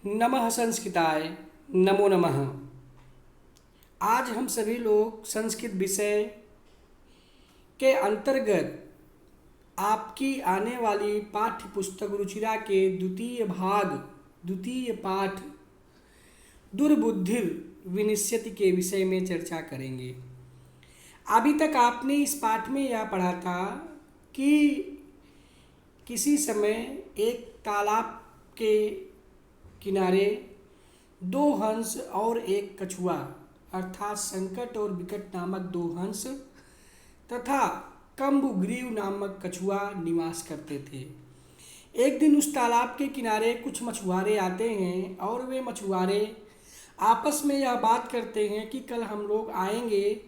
नमः संस्कृताय नमो नमः। आज हम सभी लोग संस्कृत विषय के अंतर्गत आपकी आने वाली पाठ्य पुस्तक रुचिरा के द्वितीय पाठ दुर्बुद्धिर विनिश्यति के विषय में चर्चा करेंगे। अभी तक आपने इस पाठ में यह पढ़ा था कि किसी समय एक तालाब के किनारे दो हंस और एक कछुआ अर्थात संकट और विकट नामक दो हंस तथा कम्बुग्रीव नामक कछुआ निवास करते थे। एक दिन उस तालाब के किनारे कुछ मछुआरे आते हैं और वे मछुआरे आपस में यह बात करते हैं कि कल हम लोग आएंगे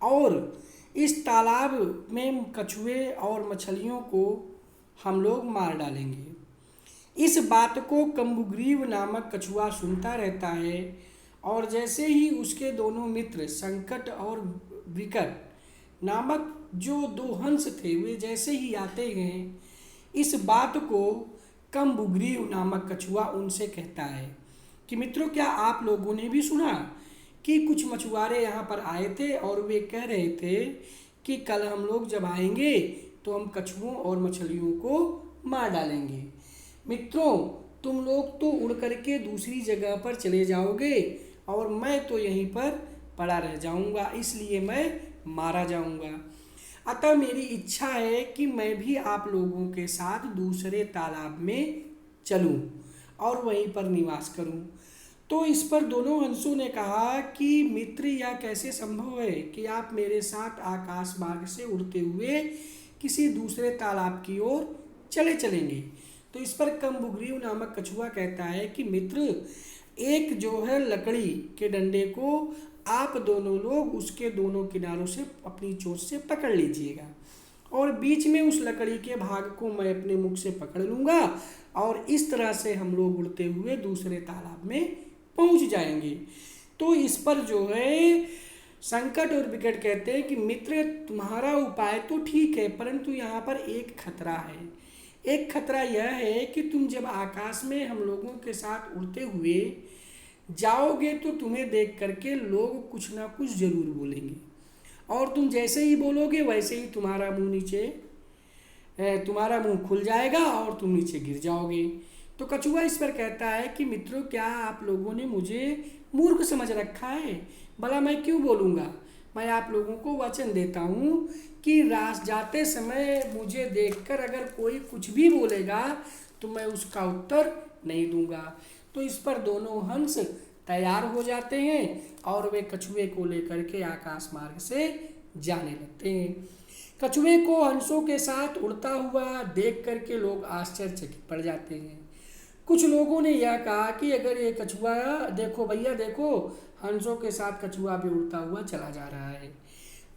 और इस तालाब में कछुए और मछलियों को हम लोग मार डालेंगे। इस बात को कम्बुग्रीव नामक कछुआ सुनता रहता है और जैसे ही उसके दोनों मित्र संकट और विकट नामक जो दो हंस थे वे जैसे ही आते हैं, इस बात को कम्बुग्रीव नामक कछुआ उनसे कहता है कि मित्रों, क्या आप लोगों ने भी सुना कि कुछ मछुआरे यहाँ पर आए थे और वे कह रहे थे कि कल हम लोग जब आएंगे तो हम कछुओं और मछलियों को मार डालेंगे। मित्रों, तुम लोग तो उड़ करके दूसरी जगह पर चले जाओगे और मैं तो यहीं पर पड़ा रह जाऊंगा, इसलिए मैं मारा जाऊंगा। अतः मेरी इच्छा है कि मैं भी आप लोगों के साथ दूसरे तालाब में चलूं और वहीं पर निवास करूं। तो इस पर दोनों हंसों ने कहा कि मित्र, यह कैसे संभव है कि आप मेरे साथ आकाश मार्ग से उड़ते हुए किसी दूसरे तालाब की ओर चलेंगे। तो इस पर कम्बुग्रीव नामक कछुआ कहता है कि मित्र, एक जो है लकड़ी के डंडे को आप दोनों लोग उसके दोनों किनारों से अपनी चोंच से पकड़ लीजिएगा और बीच में उस लकड़ी के भाग को मैं अपने मुख से पकड़ लूँगा और इस तरह से हम लोग उड़ते हुए दूसरे तालाब में पहुँच जाएंगे। तो इस पर जो है संकट और विकट कहते हैं कि मित्र, तुम्हारा उपाय तो ठीक है, परंतु यहाँ पर एक खतरा है। एक खतरा यह है कि तुम जब आकाश में हम लोगों के साथ उड़ते हुए जाओगे तो तुम्हें देख करके लोग कुछ ना कुछ जरूर बोलेंगे और तुम जैसे ही बोलोगे वैसे ही तुम्हारा मुंह खुल जाएगा और तुम नीचे गिर जाओगे। तो कछुआ इस पर कहता है कि मित्रों, क्या आप लोगों ने मुझे मूर्ख समझ रखा है? भला मैं क्यों बोलूँगा? मैं आप लोगों को वचन देता हूँ कि रास जाते समय मुझे देखकर अगर कोई कुछ भी बोलेगा तो मैं उसका उत्तर नहीं दूंगा। तो इस पर दोनों हंस तैयार हो जाते हैं और वे कछुए को लेकर के आकाश मार्ग से जाने लगते हैं। कछुए को हंसों के साथ उड़ता हुआ देख करके लोग आश्चर्यचकित पड़ जाते हैं। कुछ लोगों ने यह कहा कि अगर ये कछुआ, देखो भैया देखो, हंसों के साथ कछुआ भी उड़ता हुआ चला जा रहा है।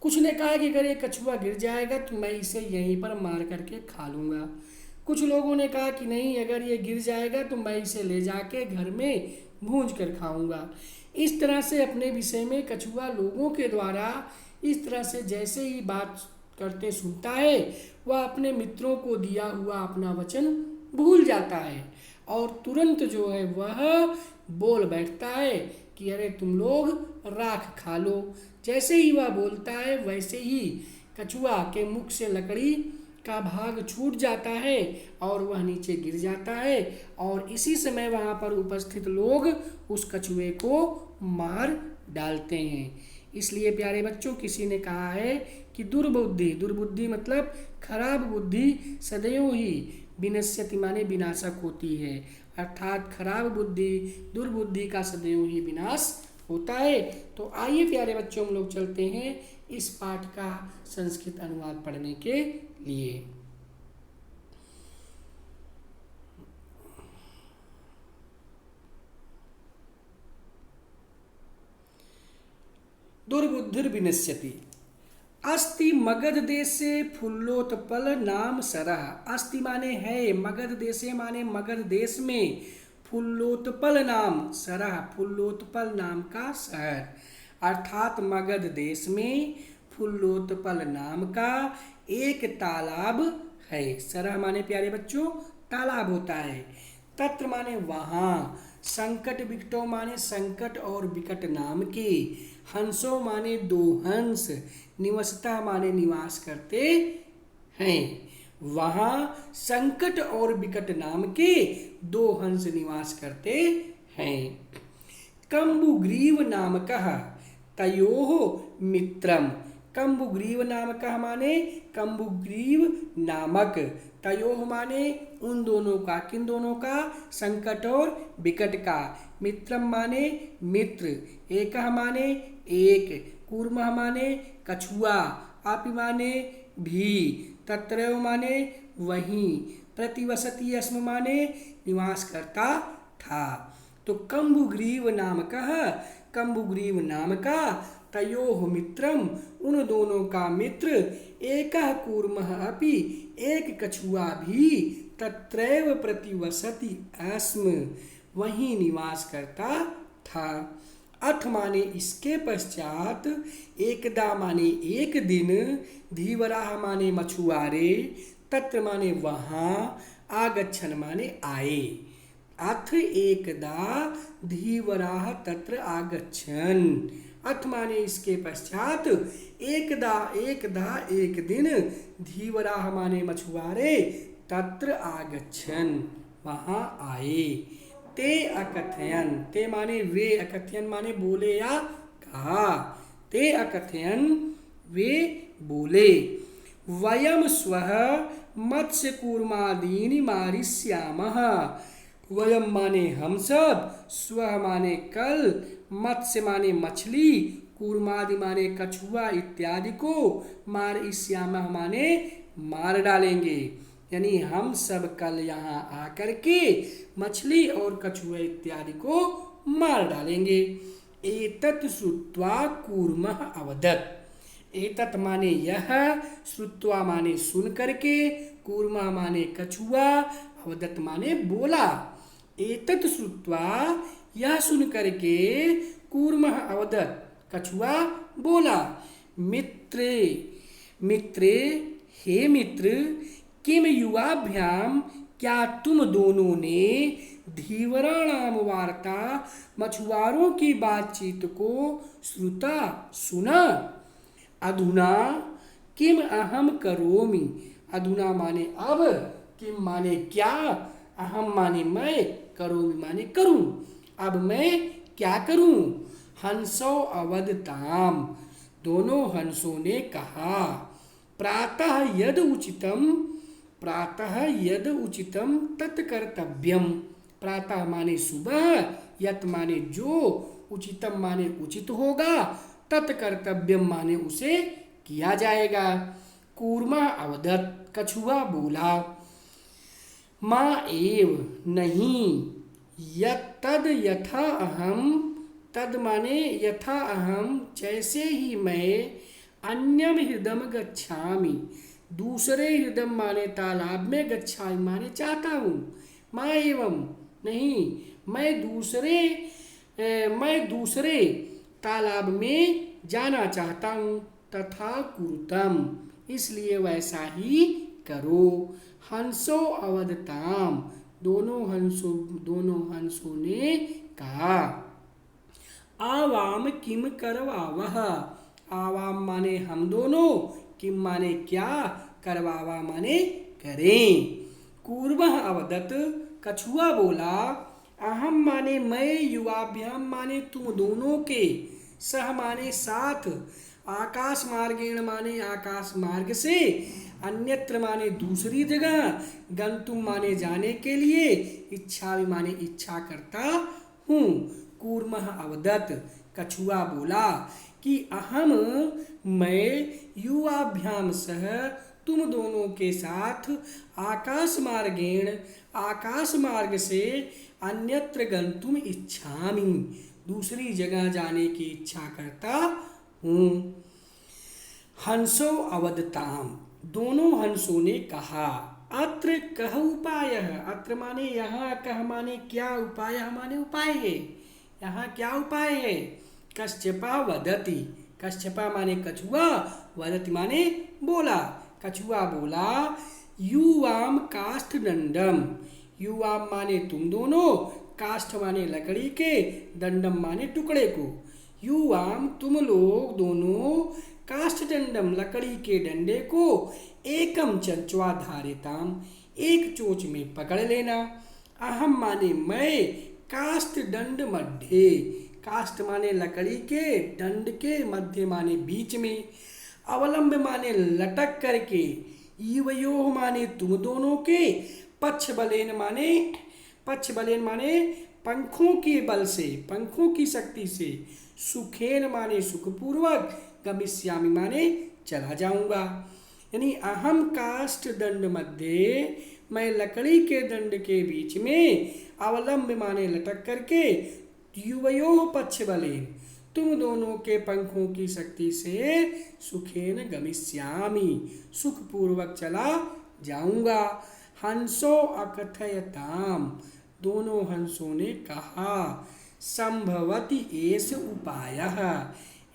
कुछ ने कहा कि अगर ये कछुआ गिर जाएगा तो मैं इसे यहीं पर मार करके खा लूँगा। कुछ लोगों ने कहा कि नहीं, अगर ये गिर जाएगा तो मैं इसे ले जाके घर में भूंज कर खाऊंगा। इस तरह से अपने विषय में कछुआ लोगों के द्वारा इस तरह से जैसे ही बात करते सुनता है, वह अपने मित्रों को दिया हुआ अपना वचन भूल जाता है और तुरंत जो है वह बोल बैठता है कि अरे तुम लोग राख खा लो। जैसे ही वह बोलता है वैसे ही कछुआ के मुख से लकड़ी का भाग छूट जाता है और वह नीचे गिर जाता है और इसी समय वहाँ पर उपस्थित लोग उस कछुए को मार डालते हैं। इसलिए प्यारे बच्चों, किसी ने कहा है कि दुर्बुद्धि मतलब खराब बुद्धि सदैव ही विनश्यति माने विनाशक होती है, अर्थात खराब बुद्धि, दुर्बुद्धि का सदैव ही विनाश होता है। तो आइए प्यारे बच्चों, हम लोग चलते हैं इस पाठ का संस्कृत अनुवाद पढ़ने के लिए। दुर्बुद्धिर विनश्यति। अस्ति मगध देशे फुल्लोत्पल नाम सरह। अस्ति माने है, मगध देशे माने मगध देश में, फुल्लोत्पल नाम सरह, फुल्लोत्पल नाम का शहर, अर्थात मगध देश में फुल्लोत्पल नाम का एक तालाब है। सरह माने प्यारे बच्चों तालाब होता है। तत्र माने वहाँ, संकट विकटो माने संकट और विकट नाम के, हंसो माने दो हंस, निवसता माने निवास करते हैं। वहाँ संकट और विकट नाम के दो हंस निवास करते हैं। कंबुग्रीव नामकः तयोः मित्रम, कंबुग्रीव नामकः माने कंबुग्रीव नामक, तयोः माने उन दोनों का, किन दोनों का, संकट और विकट का, मित्रम माने मित्र, एकः माने एक, कूर्मः माने कछुआ, अपि माने भी, तत्रैव माने वहीं, प्रतिवसति अस्म माने निवास करता था। तो कंबुग्रीव नामकः, कंबुग्रीव नाम का, तयोः मित्रम उन दोनों का मित्र, एकः कूर्मः अपि एक कछुआ भी, तत्रैव प्रतिवसति अस्म वहीं निवास करता था। अथ माने इसके पश्चात, एकदा माने एक दिन, धीवराः माने मछुआरे, तत्र माने वहाँ, आगच्छन माने आए। अथ एकदा धीवराः तत्र आगच्छन, अथ माने इसके पश्चात, एकदा एक दिन, धीवराः माने मछुआरे, तत्र आगच्छन वहाँ आए। ते अकथयन, ते माने वे, अकथयन माने बोले या कहा, ते अकथयन वे बोले, वयम स्वः मत्स्य कूर्मादीनि मारिष्यामः, वयम माने हम सब, स्वः माने कल, मत्स्य माने मछली, कूर्मादि माने कछुआ इत्यादि को, मारिष्यामः माने मार डालेंगे, यानी हम सब कल यहाँ आकर के मछली और कछुए इत्यादि को मार डालेंगे। एतत् श्रुत्वा कूर्मः अवदत्, एतत् माने यह, श्रुत्वा माने सुन करके, कूर्मः माने कछुआ, अवदत् माने बोला। एतत् श्रुत्वा यह सुन करके, कूर्मः अवदत् कछुआ बोला, मित्रे मित्रे हे मित्र, किम युवाभ्याम क्या तुम दोनों ने धीवराणाम वार्ता मछुआरों की बातचीत को श्रुता सुना। अधुना किम अहम करोमि, अधुना माने अब, किम माने क्या, अहम माने मैं, करोमि माने करूं, अब मैं क्या करूं। हंसो अवदताम, दोनों हंसों ने कहा, प्रातः यद उचितम, प्रातः यद उचितम तत् कर्तव्यम, प्रातः माने सुबह, यत माने जो, उचितम माने उचित होगा, तत् कर्तव्यम माने उसे किया जाएगा। कूर्मा अवदत्, कछुआ बोला, माँ एव नहीं, यत्तद यथा अहम, तद माने यथा अहम जैसे ही मैं, अन्यम हृदम गच्छामि, दूसरे हृदम माने तालाब में, गच्छामि माने चाहता हूँ, माँ एवं नहीं, मैं दूसरे तालाब में जाना चाहता हूँ, तथा कुरुतम इसलिए वैसा ही करो। हंसो अवदताम, दोनों हंसों ने कहा, आवाम किम करवावह, आवाम माने हम दोनों, किम माने क्या, करवावा माने करें। कूर्मः अवदत्, कछुआ बोला, अहम माने मैं, युवाभ्याम माने तुम दोनों के, सह माने साथ, आकाश मार्गेण माने आकाश मार्ग से, अन्यत्र माने दूसरी जगह, गंतुम माने जाने के लिए, इच्छा माने इच्छा करता हूँ। कूर्मः अवदत्, कछुआ बोला कि अहम मैं, युवाभ्याम सह तुम दोनों के साथ, आकाश मार्गेण आकाश मार्ग से, अन्यत्र गंतुम इच्छामि दूसरी जगह जाने की इच्छा करता हूँ। हंसो अवदताम, दोनों हंसों ने कहा, अत्र कह उपाय, अत्र माने यहाँ, कह माने क्या, उपाय माने उपाय है, यहाँ क्या उपाय है। कश्यपा वदति, कश्यपा माने कछुआ, वदति माने बोला, कछुआ बोला, युवाम काष्ठदंडम, युवाम माने तुम दोनों, काष्ठ माने लकड़ी के, दंडम माने टुकड़े को। युवाम तुम लोग दोनों, काष्ठ दंडम लकड़ी के डंडे को, एकम चंचवा धारिताम एक चोच में पकड़ लेना। अहम माने मैं, काष्ठ दंड मध्य, काष्ठ माने लकड़ी के, दंड के, मध्य माने बीच में, अवलंब माने लटक करके, युवयोः माने तुम दोनों के, पक्ष बलेन माने पंखों के बल से, पंखों की शक्ति से, सुखेन माने सुखपूर्वक, गमिष्यामि माने चला जाऊंगा। यानी अहम काष्ठ दंड मध्य, मैं लकड़ी के दंड के बीच में, अवलंब माने लटक करके, युवयोः पक्ष बलेन तुम दोनों के पंखों की शक्ति से, सुखेन गमिष्यामि सुखपूर्वक चला जाऊंगा। हंसो अकथयताम दोनों हंसों ने कहा, संभवति एष उपायः,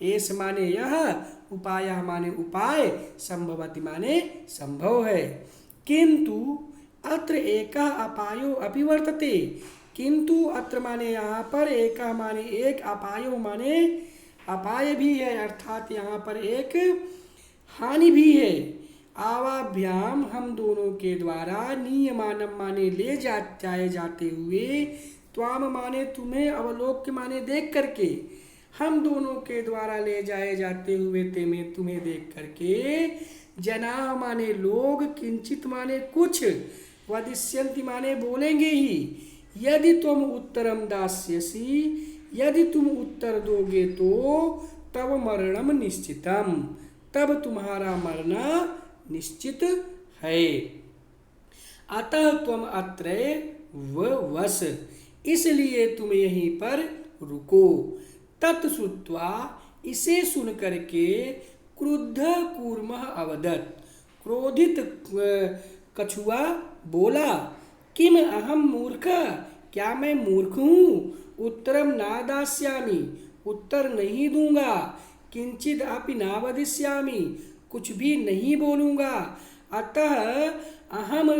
एष माने यह, उपायः माने उपाय, संभवति माने संभव है। किंतु अत्र एकः अपायो अपि वर्तते, किंतु अत्र माने यहाँ पर, एकः माने एक, अपायो माने अपाय भी है, अर्थात यहाँ पर एक हानि भी है। आवाभ्याम हम दोनों के द्वारा, नीयमानम माने ले जाए जाते हुए, त्वाम माने तुम्हें, अवलोक्य माने देख करके, हम दोनों के द्वारा ले जाए जाते हुए तुम्हें देख करके, जना माने लोग, किंचित माने कुछ, वदिष्यन्ति माने बोलेंगे ही, यदि तुम उत्तरम दास्यसि, यदि तुम उत्तर दोगे तो, तब मरणम निश्चितम, तब तुम्हारा मरना निश्चित है। अतः तुम अत्र वस, इसलिए तुम यहीं पर रुको। तत्श्रुत्वा इसे सुन करके, क्रुद्ध कूर्मः अवदत्, क्रोधित कछुआ बोला, किम अहम मूर्ख, क्या मैं मूर्ख हूँ, उत्तरम ना दास्यामि उत्तर नहीं दूंगा, किंचिद अपि ना वदिष्यामि कुछ भी नहीं बोलूँगा, अतः अहम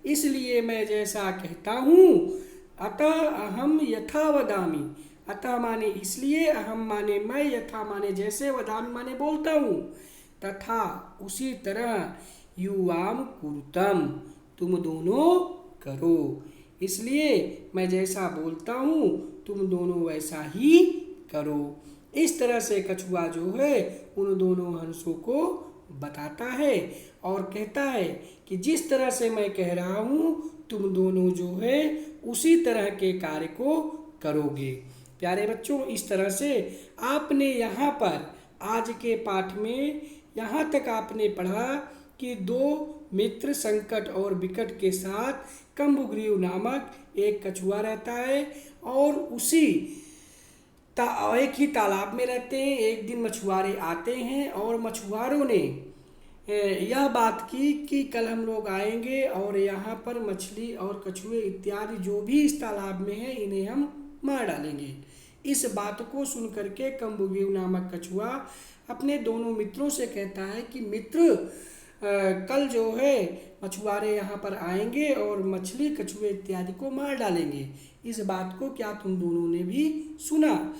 इसलिए मैं जैसा कहता हूँ, अतः अहम यथा वदामि, अतः माने इसलिए, अहम माने मैं, यथा माने जैसे, वदामि माने बोलता हूँ, तथा उसी तरह, युवाम कुरुतम तुम दोनों करो, इसलिए मैं जैसा बोलता हूँ तुम दोनों वैसा ही करो। इस तरह से कछुआ जो है उन दोनों हंसों को बताता है और कहता है कि जिस तरह से मैं कह रहा हूँ तुम दोनों जो है उसी तरह के कार्य को करोगे। प्यारे बच्चों, इस तरह से आपने यहाँ पर आज के पाठ में यहाँ तक आपने पढ़ा कि दो मित्र संकट और विकट के साथ कंबुग्रीव नामक एक कछुआ रहता है और उसी एक ही तालाब में रहते हैं। एक दिन मछुआरे आते हैं और मछुआरों ने यह बात की कि कल हम लोग आएंगे और यहाँ पर मछली और कछुए इत्यादि जो भी इस तालाब में है इन्हें हम मार डालेंगे। इस बात को सुन करके कंबुग्रीव नामक कछुआ अपने दोनों मित्रों से कहता है कि मित्र, कल जो है मछुआरे यहाँ पर आएंगे और मछली कछुए इत्यादि को मार डालेंगे। इस बात को क्या तुम दोनों ने भी सुना?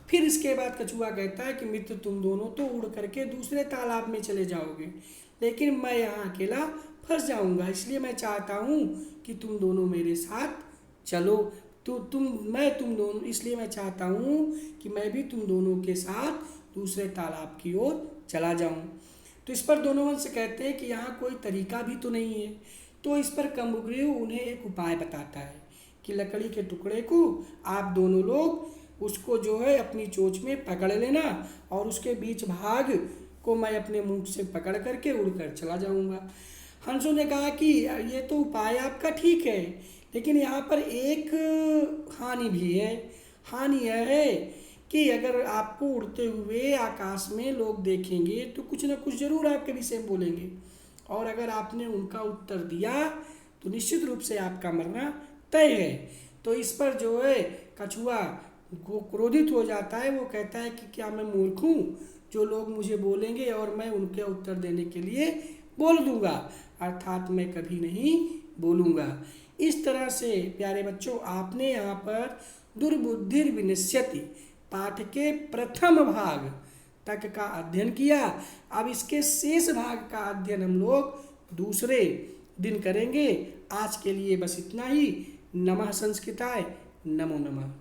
फिर इसके बाद कछुआ कहता है कि मित्र, तुम दोनों तो उड़ करके दूसरे तालाब में चले जाओगे, लेकिन मैं यहाँ अकेला फंस जाऊँगा, इसलिए मैं चाहता हूँ कि तुम दोनों मेरे साथ चलो। तो तुम दोनों, इसलिए मैं चाहता हूँ कि मैं भी तुम दोनों के साथ दूसरे तालाब की ओर चला जाऊँ। तो इस पर दोनों वंश कहते हैं कि यहाँ कोई तरीका भी तो नहीं है। तो इस पर कंबुग्रीव उन्हें एक उपाय बताता है कि लकड़ी के टुकड़े को आप दोनों लोग उसको जो है अपनी चोंच में पकड़ लेना और उसके बीच भाग को मैं अपने मुंह से पकड़ करके उड़कर चला जाऊंगा। हंसों ने कहा कि ये तो उपाय आपका ठीक है, लेकिन यहाँ पर एक हानि भी है। हानि यह है कि अगर आपको उड़ते हुए आकाश में लोग देखेंगे तो कुछ ना कुछ ज़रूर आपके विषय में बोलेंगे, और अगर आपने उनका उत्तर दिया तो निश्चित रूप से आपका मरना तय है। तो इस पर जो है कछुआ क्रोधित हो जाता है। वो कहता है कि क्या मैं मूर्ख हूँ जो लोग मुझे बोलेंगे और मैं उनके उत्तर देने के लिए बोल दूँगा, अर्थात मैं कभी नहीं बोलूँगा। इस तरह से प्यारे बच्चों आपने यहाँ पर दुर्बुद्धिर्विनश्यति पाठ के प्रथम भाग तक का अध्ययन किया। अब इसके शेष भाग का अध्ययन हम लोग दूसरे दिन करेंगे। आज के लिए बस इतना ही। नमः संस्कृताय, नमो नमः।